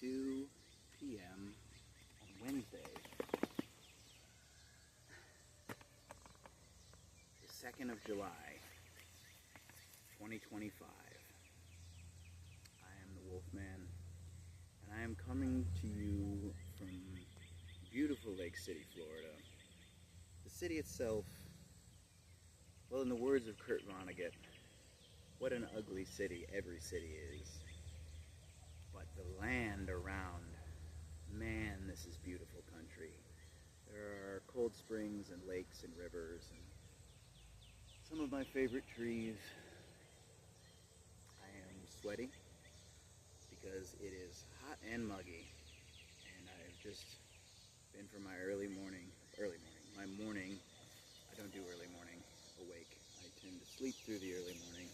2 p.m. on Wednesday, the 2nd of July, 2025. I am the Wolfman, and I am coming to you from beautiful Lake City, Florida. The city itself, well, in the words of Kurt Vonnegut, what an ugly city every city is. But the land around, man, this is beautiful country. There are cold springs and lakes and rivers and some of my favorite trees. I am sweaty because it is hot and muggy, and I've just been for my I don't do early morning awake. I tend to sleep through the early morning.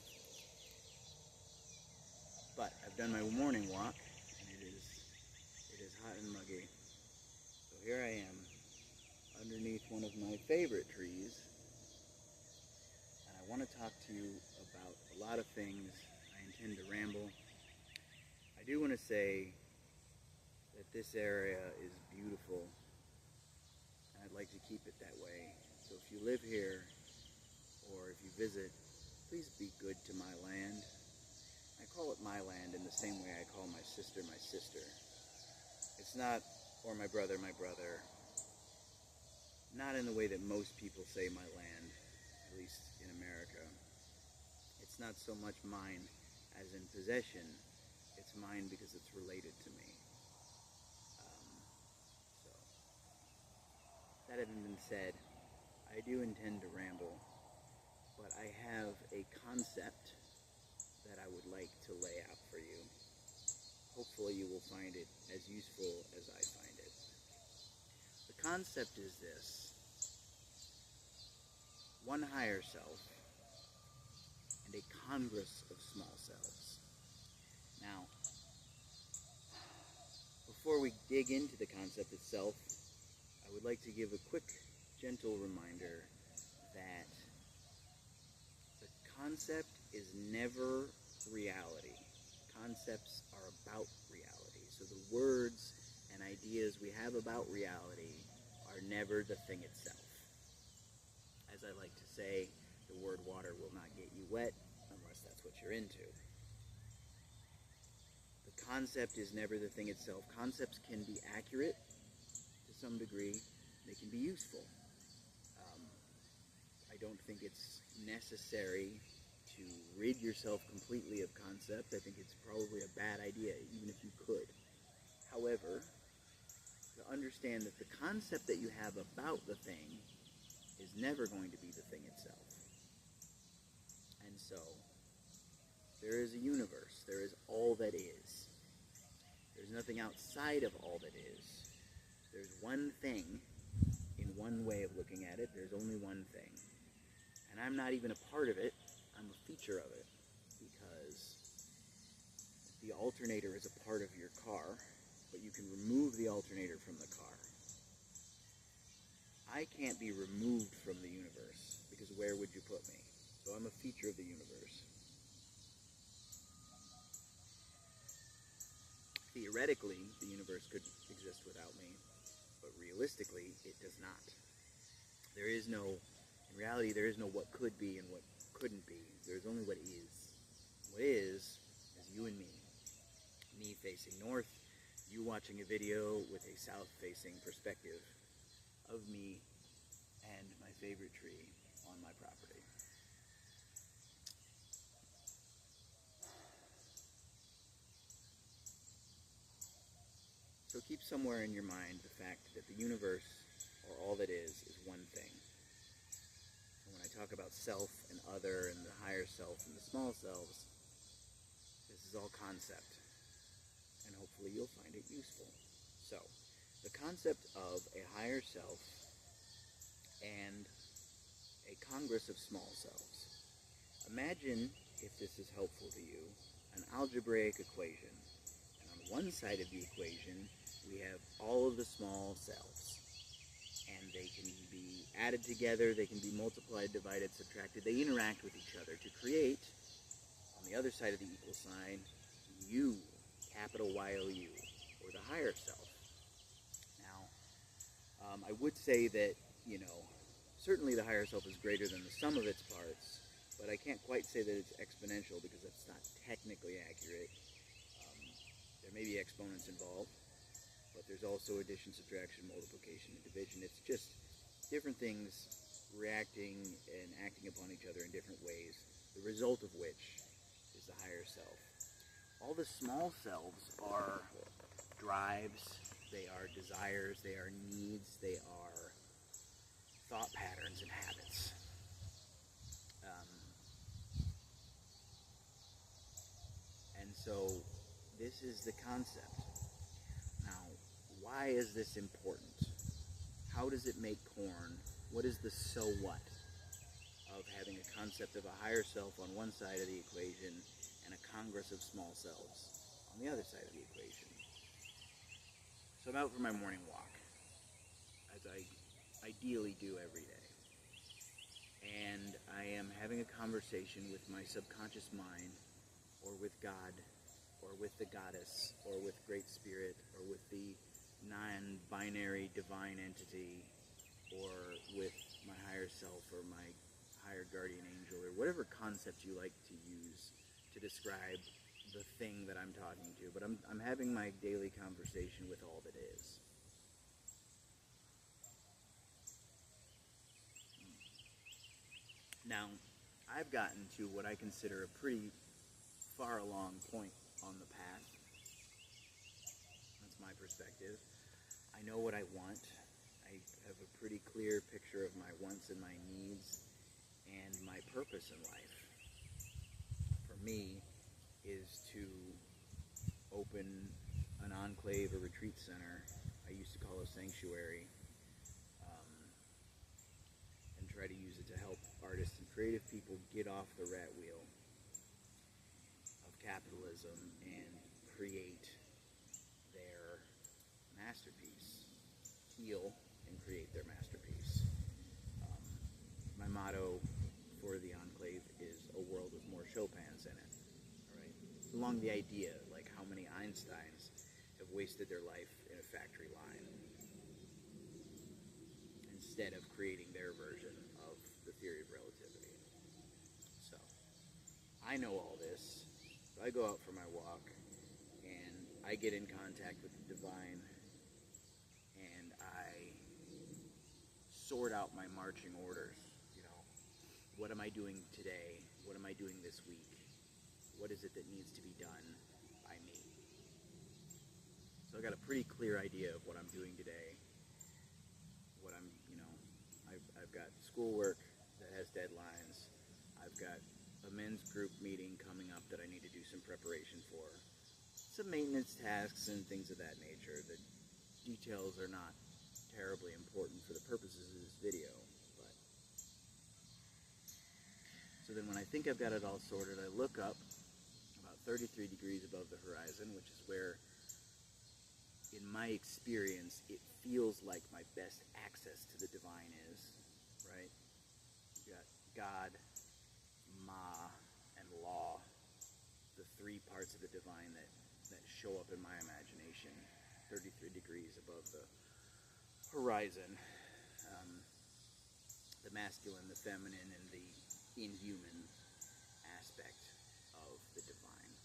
But I've done my morning walk, and it is hot and muggy. So here I am, underneath one of my favorite trees, and I want to talk to you about a lot of things. I intend to ramble. I do want to say that this area is beautiful, and I'd like to keep it that way. So if you live here, or if you visit, please be good to my land. I call it my land in the same way I call my sister. It's not, or my brother, not in the way that most people say my land, at least in America. It's not so much mine as in possession. It's mine because it's related to me. So, that having been said, I do intend to ramble, but I have a concept that I would like to lay out for you. Hopefully you will find it as useful as I find it. The concept is this: one higher self and a congress of small selves. Now, before we dig into the concept itself, I would like to give a quick, gentle reminder that the concept is never reality. Concepts are about reality. So the words and ideas we have about reality are never the thing itself. As I like to say, the word water will not get you wet unless that's what you're into. The concept is never the thing itself. Concepts can be accurate to some degree. They can be useful. I don't think it's necessary to rid yourself completely of concept. I think it's probably a bad idea, even if you could. However, to understand that the concept that you have about the thing is never going to be the thing itself. And so, there is a universe. There is all that is. There's nothing outside of all that is. There's one thing, in one way of looking at it, there's only one thing. And I'm not even a part of it. I'm a feature of it, because the alternator is a part of your car, but you can remove the alternator from the car. I can't be removed from the universe, because where would you put me? So I'm a feature of the universe. Theoretically, the universe could exist without me, but realistically, it does not. In reality, there is no what could be and what couldn't be. There's only what is. What is you and me. Me facing north, you watching a video with a south-facing perspective of me and my favorite tree on my property. So keep somewhere in your mind the fact that the universe, or all that is one thing. And when I talk about self and other and the higher self and the small selves, this is all concept. And hopefully you'll find it useful. So, the concept of a higher self and a congress of small selves. Imagine, if this is helpful to you, an algebraic equation. And on one side of the equation, we have all of the small selves. And they can be added together, they can be multiplied, divided, subtracted. They interact with each other to create, on the other side of the equal sign, you, capital Y-O-U. or the higher self. Now, I would say that, certainly the higher self is greater than the sum of its parts, but I can't quite say that it's exponential because that's not technically accurate. There may be exponents involved, but there's also addition, subtraction, multiplication, and division. It's just different things reacting and acting upon each other in different ways, the result of which is the higher self. All the small selves are drives, they are desires, they are needs, they are thought patterns and habits. And so this is the concept. Now, why is this important? How does it make corn? What is the so what of having a concept of a higher self on one side of the equation and a congress of small selves on the other side of the equation? So I'm out for my morning walk, as I ideally do every day. And I am having a conversation with my subconscious mind, or with God, or with the goddess, or with Great Spirit, or with the non-binary divine entity, or with my higher self, or my higher guardian angel, or whatever concept you like to use to describe the thing that I'm talking to. But I'm having my daily conversation with all that is. Now, I've gotten to what I consider a pretty far along point on the path. That's my perspective. I know what I want. I have a pretty clear picture of my wants and my needs and my purpose in life. For me, is to open an enclave, a retreat center, I used to call a sanctuary, and try to use it to help artists and creative people get off the rat wheel of capitalism and create their masterpiece, heal and create their masterpiece. My motto for the enclave is a world with more Chopins in it. Right? Along the idea, like how many Einsteins have wasted their life in a factory line instead of creating their version of the theory of relativity. So, I know all this. So I go out for my walk, and I get in contact with the divine, and I sort out my marching orders. What am I doing today? What am I doing this week? What is it that needs to be done by me? So I got a pretty clear idea of what I'm doing today. What I've got schoolwork that has deadlines. I've got a men's group meeting coming up that I need to do some preparation for. Some maintenance tasks and things of that nature. The details are not terribly important for the purposes of this video. So then when I think I've got it all sorted, I look up about 33 degrees above the horizon, which is where, in my experience, it feels like my best access to the divine is, right? You've got God, Ma, and Law, the three parts of the divine that show up in my imagination, 33 degrees above the horizon. The masculine, the feminine, and the inhuman aspect of the divine.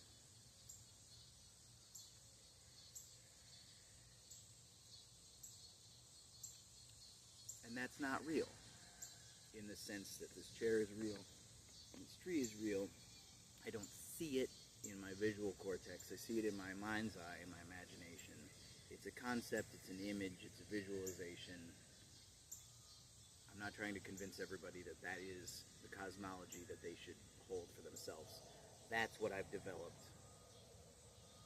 And that's not real, in the sense that this chair is real, and this tree is real. I don't see it in my visual cortex. I see it in my mind's eye, in my imagination. It's a concept, it's an image, it's a visualization. I'm not trying to convince everybody that that is the cosmology that they should hold for themselves. That's what I've developed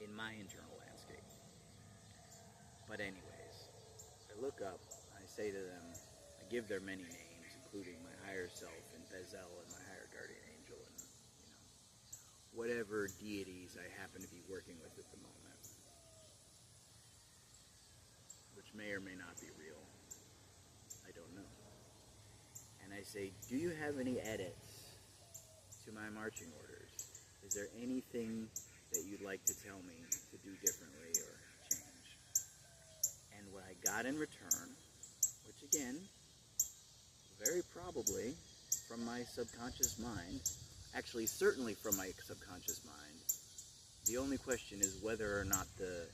in my internal landscape. But anyways, I look up, I say to them, I give their many names, including my higher self and Bezel and my higher guardian angel and, whatever deities I happen to be working with at the moment, which may or may not be real. I don't know. And I say, do you have any edits to my marching orders? Is there anything that you'd like to tell me to do differently or change? what I got in return, which again, very probably from my subconscious mind, actually certainly from my subconscious mind, the only question is whether or not the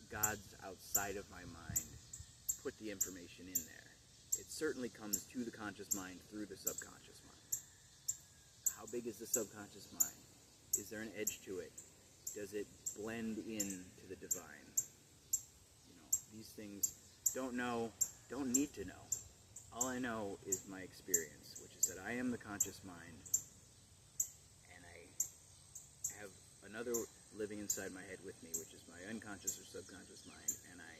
gods outside of my mind put the information in there. It certainly comes to the conscious mind through the subconscious mind. How big is the subconscious mind? Is there an edge to it? Does it blend in to the divine? You know, these things don't need to know. All I know is my experience, which is that I am the conscious mind, and I have another living inside my head with me, which is my unconscious or subconscious mind, and I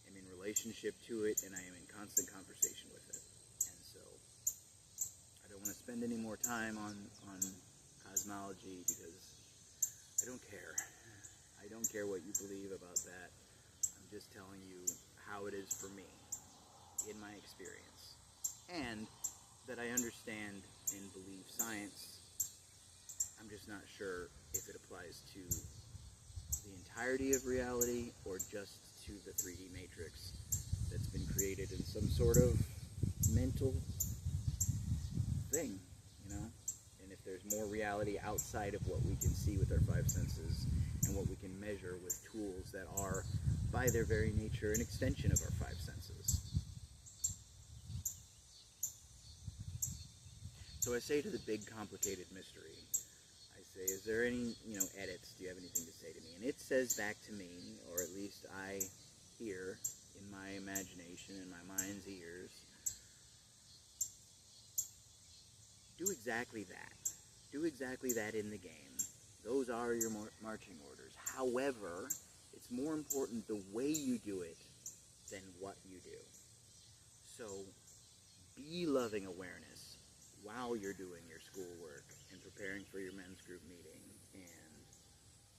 am in relationship to it, and I am in constant conversation with it. And so I don't want to spend any more time on cosmology because I don't care. I don't care what you believe about that. I'm just telling you how it is for me in my experience, and that I understand and believe science. I'm just not sure if it applies to the entirety of reality or just to the 3D matrix that's been created in some sort of mental thing, you know? And if there's more reality outside of what we can see with our five senses and what we can measure with tools that are, by their very nature, an extension of our five senses. So I say to the big, complicated mystery, I say, is there any, edits? Do you have anything to say to me? And it says back to me, or at least I hear in my imagination, in my mind's ears, do exactly that. Do exactly that in the game. Those are your marching orders. However, it's more important the way you do it than what you do. So, be loving awareness while you're doing your schoolwork and preparing for your men's group meeting and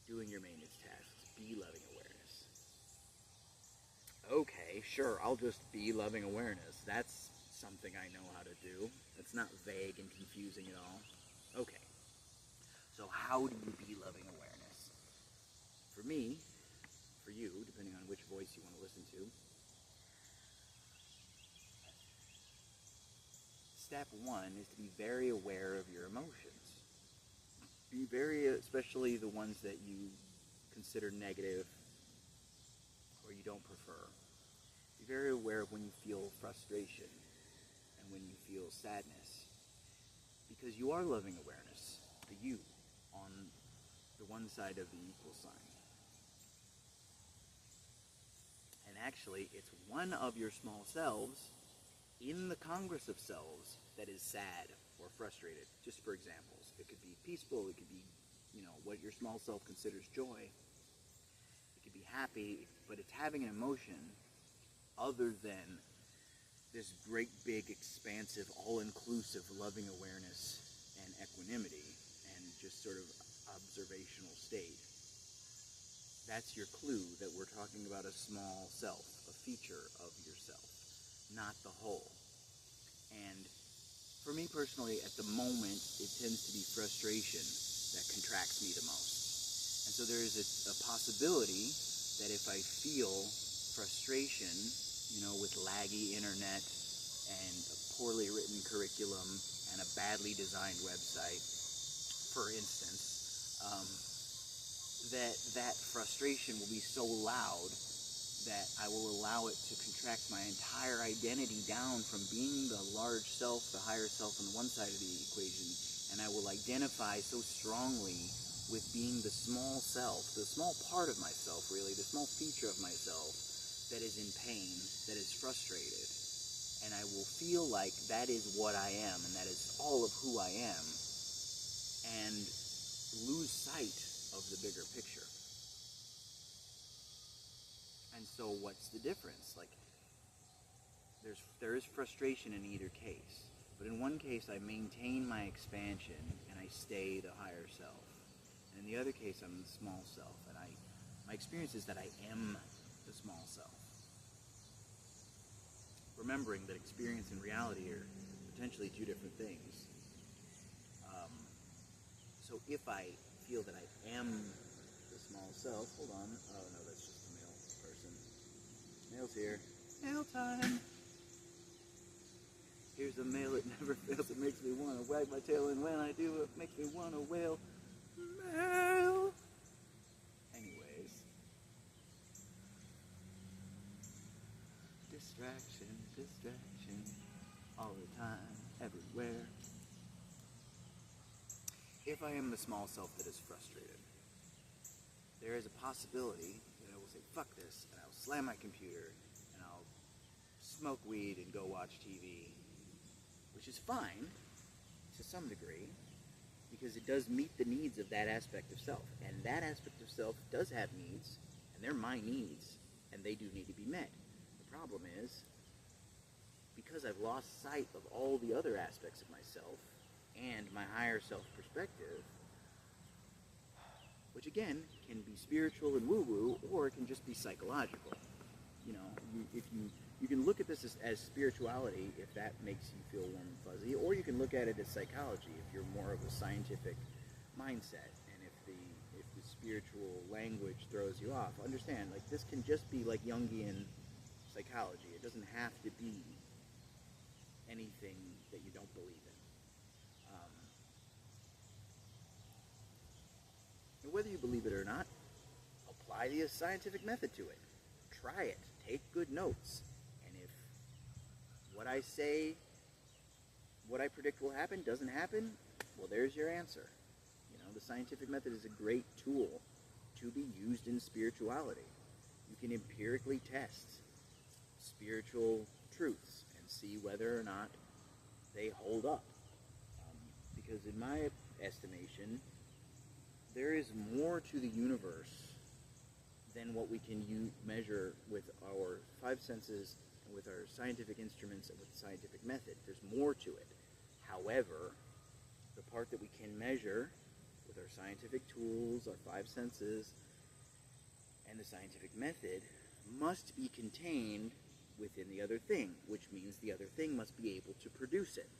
doing your maintenance tasks. Be loving awareness. Okay, sure, I'll just be loving awareness. That's something I know how to do. It's not vague and confusing at all. Okay, so how do you be loving awareness? For me, for you, depending on which voice you want to listen to, step one is to be very aware of your emotions. Be very, especially the ones that you consider negative or you don't prefer. Be very aware of when you feel frustration and when you feel sadness. Because you are loving awareness, the you, on the one side of the equal sign. And actually, it's one of your small selves in the Congress of selves that is sad or frustrated, just for examples. It could be peaceful, it could be, what your small self considers joy. It could be happy, but it's having an emotion other than this great, big, expansive, all-inclusive loving awareness and equanimity and just sort of observational state. That's your clue that we're talking about a small self, a feature of yourself, not the whole. And for me personally, at the moment, it tends to be frustration that contracts me the most. And so there is a possibility that if I feel frustration, with laggy internet and a poorly written curriculum and a badly designed website, for instance, that frustration will be so loud that I will allow it to contract my entire identity down from being the large self, the higher self on one side of the equation, and I will identify so strongly with being the small self, the small part of myself, really, the small feature of myself that is in pain, that is frustrated. And I will feel like that is what I am, and that is all of who I am, and lose sight of the bigger picture. And so what's the difference? There is frustration in either case. But in one case, I maintain my expansion, and I stay the higher self. And in the other case, I'm the small self, and my experience is that I am the small self. Remembering that experience and reality are potentially two different things. So if I feel that I am the small self, hold on, oh no, that's just a male person. Mail's here. Mail time. Here's a mail that never fails. It makes me want to wag my tail, and when I do, it makes me want to wail. Mail. Anyways. Distraction, distraction. All the time, everywhere. If I am the small self that is frustrated, there is a possibility that I will say, fuck this, and I'll slam my computer, and I'll smoke weed and go watch TV, which is fine, to some degree, because it does meet the needs of that aspect of self. And that aspect of self does have needs, and they're my needs, and they do need to be met. The problem is, because I've lost sight of all the other aspects of myself, and my higher self perspective, which again can be spiritual and woo-woo, or it can just be psychological. You know, you can look at this as spirituality if that makes you feel warm and fuzzy, or you can look at it as psychology if you're more of a scientific mindset, and if the spiritual language throws you off. Understand, like, this can just be like Jungian psychology. It doesn't have to be anything that you don't believe in. And whether you believe it or not, apply the scientific method to it. Try it. Take good notes. And if what I say, what I predict will happen, doesn't happen, well, there's your answer. You know, the scientific method is a great tool to be used in spirituality. You can empirically test spiritual truths and see whether or not they hold up. Because in my estimation, there is more to the universe than what we can measure with our five senses and with our scientific instruments and with the scientific method. There's more to it. However, the part that we can measure with our scientific tools, our five senses, and the scientific method must be contained within the other thing, which means the other thing must be able to produce it.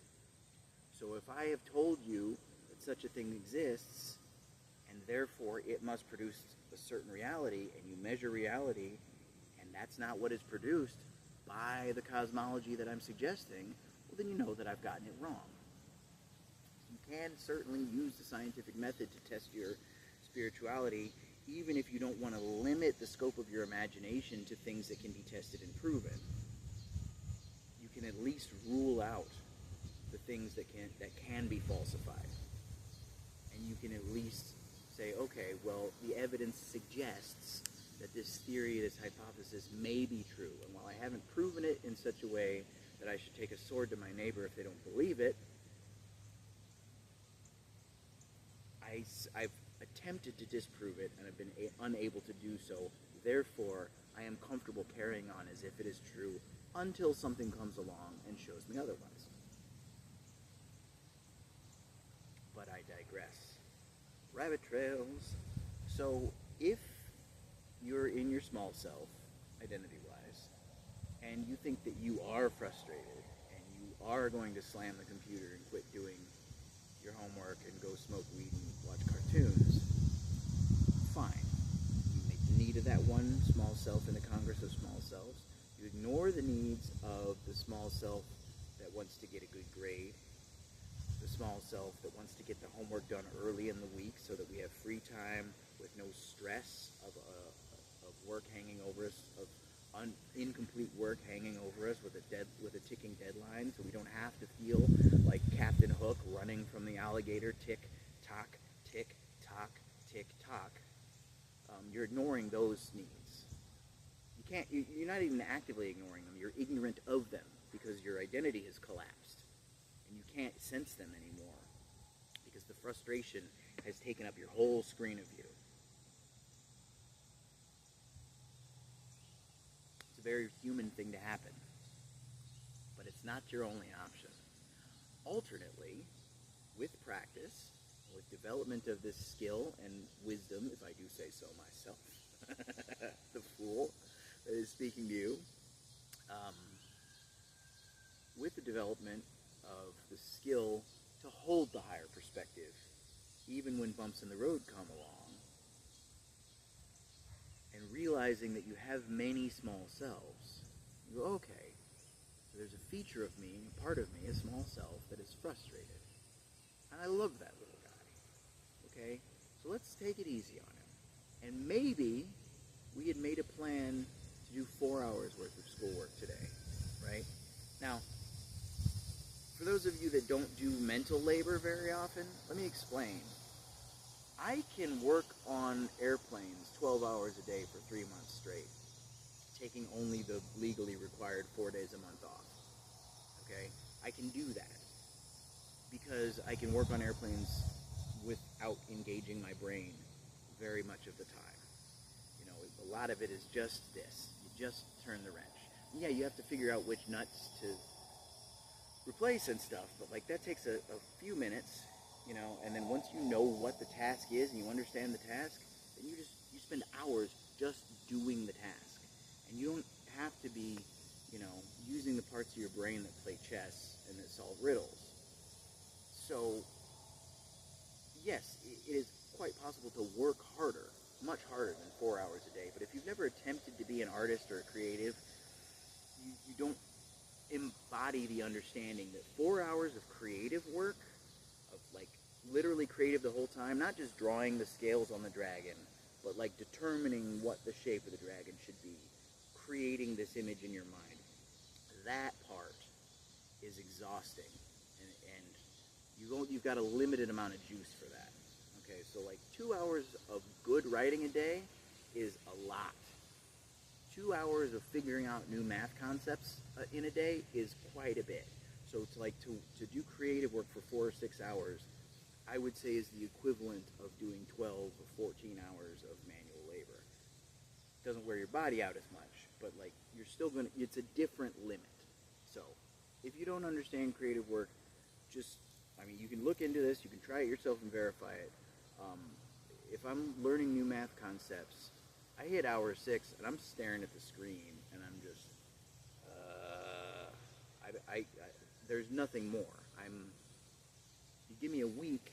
So if I have told you that such a thing exists, and therefore it must produce a certain reality, and you measure reality, and that's not what is produced by the cosmology that I'm suggesting, well, then you know that I've gotten it wrong. You can certainly use the scientific method to test your spirituality, even if you don't want to limit the scope of your imagination to things that can be tested and proven. You can at least rule out the things that can be falsified. And you can at least say, okay, well, the evidence suggests that this theory, this hypothesis may be true. And while I haven't proven it in such a way that I should take a sword to my neighbor if they don't believe it, I've attempted to disprove it, and I've been unable to do so. Therefore, I am comfortable carrying on as if it is true until something comes along and shows me otherwise. But I digress. Rabbit trails. So if you're in your small self, identity-wise, and you think that you are frustrated, and you are going to slam the computer and quit doing your homework and go smoke weed and watch cartoons, fine. You make the need of that one small self in the Congress of Small Selves. You ignore the needs of the small self that wants to get a good grade, the small self that wants to get the homework done early in the week so that we have free time with no stress of work hanging over us, of incomplete work hanging over us with a ticking deadline, so we don't have to feel like Captain Hook running from the alligator. Tick tock, tick tock, tick tock. You're ignoring those needs. You're not even actively ignoring them. You're ignorant of them because your identity has collapsed, and you can't sense them anymore because the frustration has taken up your whole screen of view. It's a very human thing to happen, but it's not your only option. Alternately, with practice, with development of this skill and wisdom, if I do say so myself, the fool that is speaking to you, with the development of the skill to hold the higher perspective, even when bumps in the road come along, and realizing that you have many small selves. You go, okay, so there's a feature of me, a part of me, a small self, that is frustrated. And I love that little guy. Okay? So let's take it easy on him. And maybe we had made a plan to do 4 hours worth of schoolwork today. Right? Now, for those of you that don't do mental labor very often, let me explain. I can work on airplanes 12 hours a day for 3 months straight, taking only the legally required 4 days a month off. Okay? I can do that because I can work on airplanes without engaging my brain very much of the time. You know, a lot of it is just this. You just turn the wrench. And yeah, you have to figure out which nuts to replace and stuff, but like that takes a few minutes, you know, and then once you know what the task is and you understand the task, then you spend hours just doing the task. And you don't have to be, you know, using the parts of your brain that play chess and that solve riddles. So, yes, it is quite possible to work harder, much harder than 4 hours a day, but if you've never attempted to be an artist or a creative, you don't embody the understanding that 4 hours of creative work, of like literally creative the whole time, not just drawing the scales on the dragon, but like determining what the shape of the dragon should be, creating this image in your mind. That part is exhausting, and you've got a limited amount of juice for that. Okay, so like 2 hours of good writing a day is a lot. 2 hours of figuring out new math concepts in a day is quite a bit. So it's like to do creative work for 4 or 6 hours, I would say is the equivalent of doing 12 or 14 hours of manual labor. It doesn't wear your body out as much, but like you're still gonna, it's a different limit. So if you don't understand creative work, you can look into this, you can try it yourself and verify it. If I'm learning new math concepts, I hit hour 6 and I'm staring at the screen and I'm just, there's nothing more. You give me a week,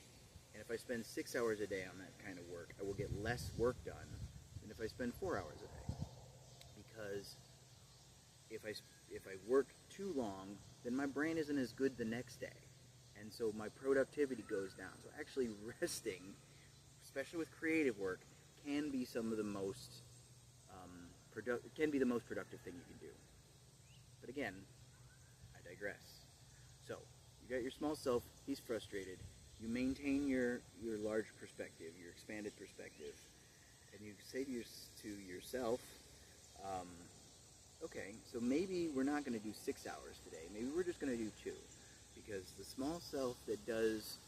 and if I spend 6 hours a day on that kind of work, I will get less work done than if I spend 4 hours a day. Because if I work too long, then my brain isn't as good the next day. And so my productivity goes down. So actually resting, especially with creative work, can be some of the most productive thing you can do. But again, I digress. So you got your small self. He's frustrated. You maintain your large perspective, your expanded perspective, and you say to yourself, okay, so maybe we're not going to do 6 hours today. Maybe we're just going to do 2, because the small self that does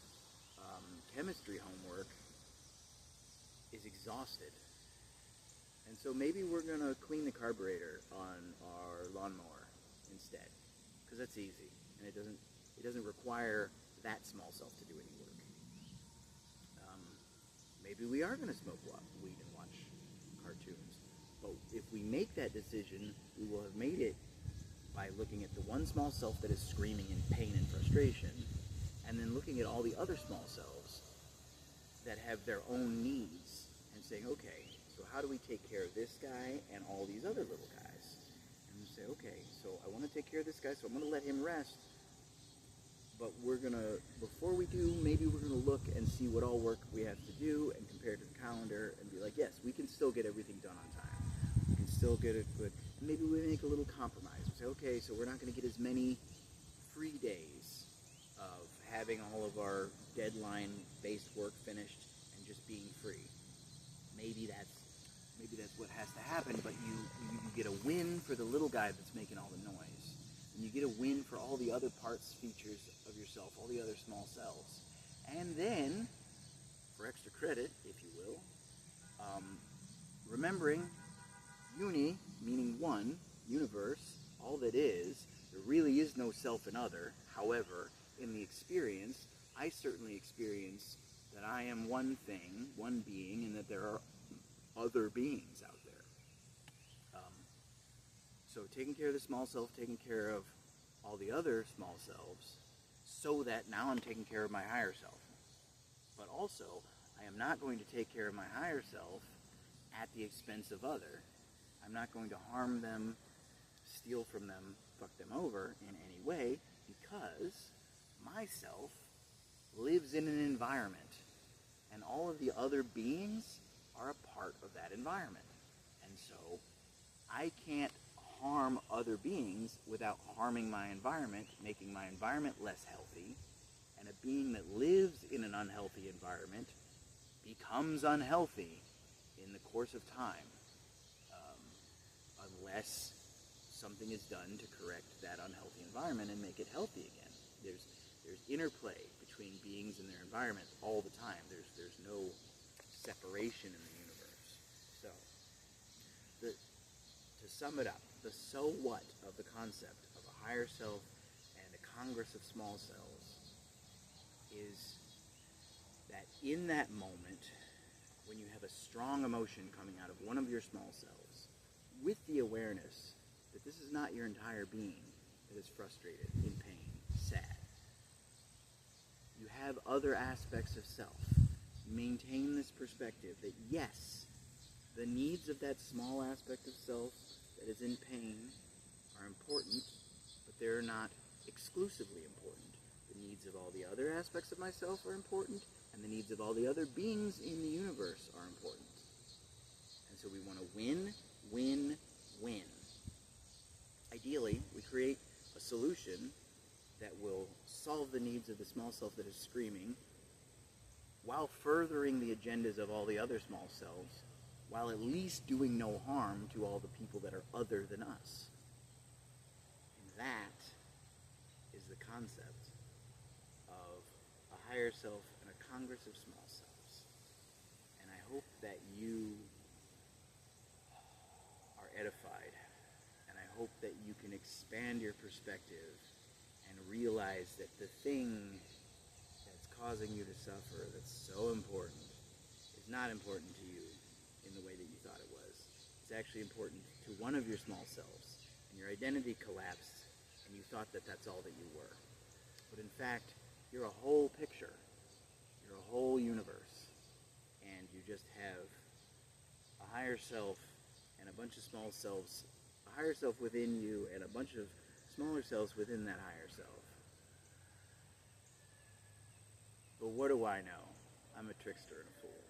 chemistry homework is exhausted. And so maybe we're going to clean the carburetor on our lawnmower instead, because that's easy, and it doesn't require that small self to do any work. Maybe we are going to smoke weed and watch cartoons, but if we make that decision, we will have made it by looking at the one small self that is screaming in pain and frustration, and then looking at all the other small selves that have their own needs, and saying, okay, so how do we take care of this guy and all these other little guys? And you say, okay, so I want to take care of this guy, so I'm going to let him rest, but before we do, maybe we're going to look and see what all work we have to do and compare it to the calendar and be like, yes, we can still get everything done on time. We can still get it good. Maybe we make a little compromise. We say, okay, so we're not going to get as many free days of having all of our deadline-based work finished and just being free. Maybe that's what has to happen, but you get a win for the little guy that's making all the noise. And you get a win for all the other parts, features of yourself, all the other small selves. And then, for extra credit, if you will, remembering uni, meaning one, universe, all that is, there really is no self and other. However, in the experience, I certainly experience that I am one thing, one being, and that there are other beings out there. So taking care of the small self, taking care of all the other small selves, so that now I'm taking care of my higher self. But also, I am not going to take care of my higher self at the expense of other. I'm not going to harm them, steal from them, fuck them over in any way, because myself lives in an environment, and all of the other beings are a part of that environment. And so I can't harm other beings without harming my environment, making my environment less healthy, and a being that lives in an unhealthy environment becomes unhealthy in the course of time, unless something is done to correct that unhealthy environment and make it healthy again. There's interplay between beings and their environment all the time. There's no separation in the universe. So, to sum it up, the so what of the concept of a higher self and a congress of small selves is that in that moment, when you have a strong emotion coming out of one of your small selves, with the awareness that this is not your entire being that is frustrated, in pain, sad. You have other aspects of self. Maintain this perspective that yes, the needs of that small aspect of self that is in pain are important, but they're not exclusively important. The needs of all the other aspects of myself are important, and the needs of all the other beings in the universe are important. And so we want to win, win, win. Ideally, we create a solution that will solve the needs of the small self that is screaming, while furthering the agendas of all the other small selves, while at least doing no harm to all the people that are other than us. And that is the concept of a higher self and a congress of small selves. And I hope that you are edified, and I hope that you can expand your perspective and realize that the thing that's causing you to suffer, that's so important, is not important to you in the way that you thought it was. It's actually important to one of your small selves, and your identity collapsed, and you thought that that's all that you were. But in fact, you're a whole picture. You're a whole universe. And you just have a higher self and a bunch of small selves, a higher self within you and a bunch of smaller selves within that higher self. But what do I know? I'm a trickster and a fool.